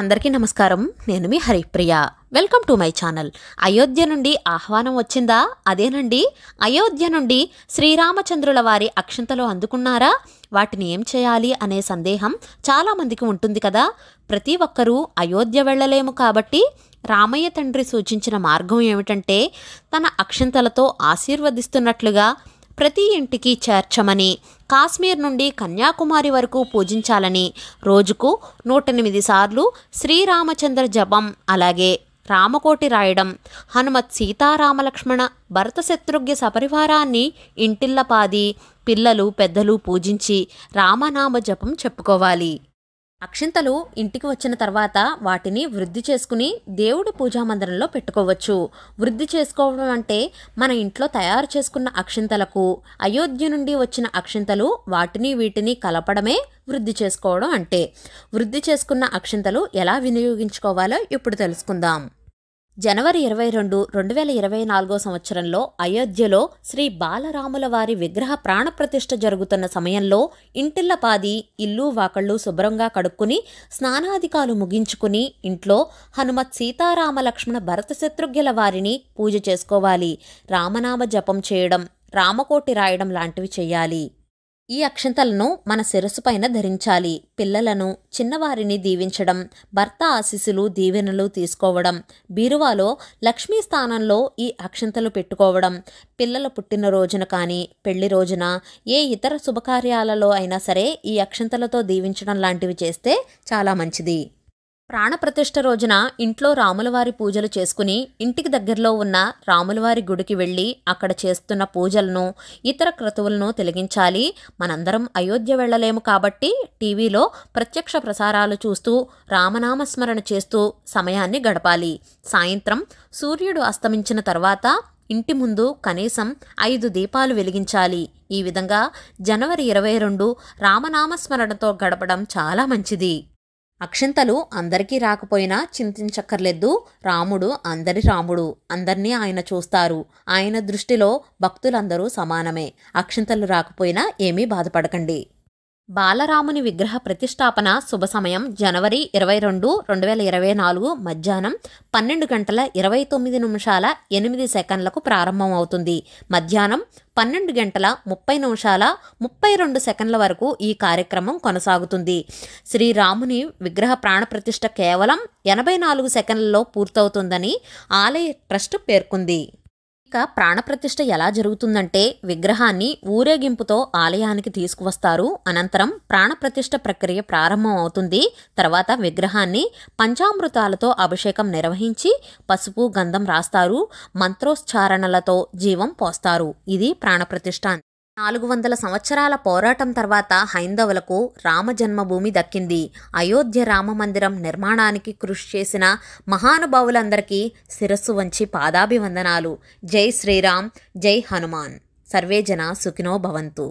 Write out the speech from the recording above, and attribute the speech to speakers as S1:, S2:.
S1: అందరికీ నమస్కారం. నేను మీ Haripriya. Welcome to my channel. Ayodhya నుండి ఆహ్వానం వచ్చిందా? అదేనండి. అయోధ్య నుండి శ్రీరామచంద్రుల వారి అక్షంతలు అందుకున్నారా? వాటిని ఏం చేయాలి అనే సందేహం చాలామందికి ఉంటుంది కదా. ప్రతి ఒక్కరూ అయోధ్య వెళ్ళలేము కాబట్టి రామయ్య తండ్రి సూచించిన మార్గం ఏమిటంటే తన అక్షంతలతో ఆశీర్వదిస్తున్నట్లుగా ప్రతి ఇంటికి చేర్చమని, కాశ్మీర్ నుండి కన్యాకుమారి వరకు పూజించాలని, రోజుకు 108 సార్లు శ్రీరామచంద్ర జపం, అలాగే రామకోటి రాయడం, హనుమత్ సీతారామలక్ష్మణ భరత శత్రుఘ్న సపరివారాన్ని ఇంటిల్లపాది పిల్లలు పెద్దలు పూజించి రామనామ జపం చెప్పుకోవాలి. అక్షింతలు ఇంటికి వచ్చిన తర్వాత వాటిని వృద్ధి చేసుకుని దేవుడి పూజామందిరంలో పెట్టుకోవచ్చు. వృద్ధి చేసుకోవడం అంటే మన ఇంట్లో తయారు చేసుకున్న అక్షింతలకు అయోధ్య నుండి వచ్చిన అక్షింతలు వాటిని వీటిని కలపడమే వృద్ధి చేసుకోవడం అంటే. వృద్ధి చేసుకున్న అక్షింతలు ఎలా వినియోగించుకోవాలో ఇప్పుడు తెలుసుకుందాం. జనవరి 22, 2024 సంవత్సరంలో అయోధ్యలో శ్రీ బాలరాముల వారి విగ్రహ ప్రాణప్రతిష్ఠ జరుగుతున్న సమయంలో ఇంటిల్లపాది ఇల్లు వాకళ్ళు శుభ్రంగా కడుక్కుని స్నానాధికాలు ముగించుకుని ఇంట్లో హనుమత్ సీతారామలక్ష్మణ భరత శత్రుఘ్నుల వారిని పూజ చేసుకోవాలి. రామనామ జపం చేయడం, రామకోటి రాయడం లాంటివి చేయాలి. ఈ అక్షంతలను మన శిరస్సు పైన ధరించాలి. పిల్లలను చిన్నవారిని దీవించడం, భర్త ఆశీస్సులు దీవెనలు తీసుకోవడం, బీరువాలో లక్ష్మీ స్థానంలో ఈ అక్షంతలు పెట్టుకోవడం, పిల్లల పుట్టినరోజున కానీ పెళ్లి రోజున ఏ ఇతర శుభకార్యాలలో అయినా సరే ఈ అక్షంతలతో దీవించడం లాంటివి చేస్తే చాలా మంచిది. ప్రాణప్రతిష్ఠ రోజున ఇంట్లో రాములవారి పూజలు చేసుకుని ఇంటికి దగ్గరలో ఉన్న రాములవారి గుడికి వెళ్ళి అక్కడ చేస్తున్న పూజలను ఇతర క్రతువులను తొలగించాలి. మనందరం అయోధ్య వెళ్ళలేము కాబట్టి టీవీలో ప్రత్యక్ష ప్రసారాలు చూస్తూ రామనామస్మరణ చేస్తూ సమయాన్ని గడపాలి. సాయంత్రం సూర్యుడు అస్తమించిన తర్వాత ఇంటి ముందు కనీసం 5 దీపాలు వెలిగించాలి. ఈ విధంగా జనవరి 22 రామనామస్మరణతో గడపడం చాలా మంచిది. అక్షంతలు అందరికీ రాకపోయినా చింతించక్కర్లేదు. రాముడు అందరి రాముడు, అందరినీ ఆయన చూస్తారు. ఆయన దృష్టిలో భక్తులందరూ సమానమే. అక్షంతలు రాకపోయినా ఏమీ బాధపడకండి. బాలరాముని విగ్రహ ప్రతిష్టాపన శుభ సమయం జనవరి 22, 2024 మధ్యాహ్నం 12:29:08 ప్రారంభమవుతుంది. మధ్యాహ్నం 12:30:32 వరకు ఈ కార్యక్రమం కొనసాగుతుంది. శ్రీరాముని విగ్రహ ప్రాణప్రతిష్ఠ కేవలం 84 సెకండ్లలో పూర్తవుతుందని ఆలయ ట్రస్ట్ పేర్కొంది. ఇక ప్రాణప్రతిష్ఠ ఎలా జరుగుతుందంటే విగ్రహాన్ని ఊరేగింపుతో ఆలయానికి తీసుకువస్తారు. అనంతరం ప్రాణప్రతిష్ఠ ప్రక్రియ ప్రారంభం అవుతుంది. తర్వాత విగ్రహాన్ని పంచామృతాలతో అభిషేకం నిర్వహించి పసుపు గంధం రాస్తారు. మంత్రోచ్చారణలతో జీవం పోస్తారు. ఇది ప్రాణప్రతిష్ఠ. 400 సంవత్సరాల పోరాటం తర్వాత హైందవులకు రామజన్మభూమి దక్కింది. అయోధ్య రామమందిరం నిర్మాణానికి కృషి చేసిన మహానుభావులందరికీ శిరస్సు వంచి పాదాభివందనాలు. జై శ్రీరామ్, జై హనుమాన్. సర్వే జన సుఖినో భవంతు.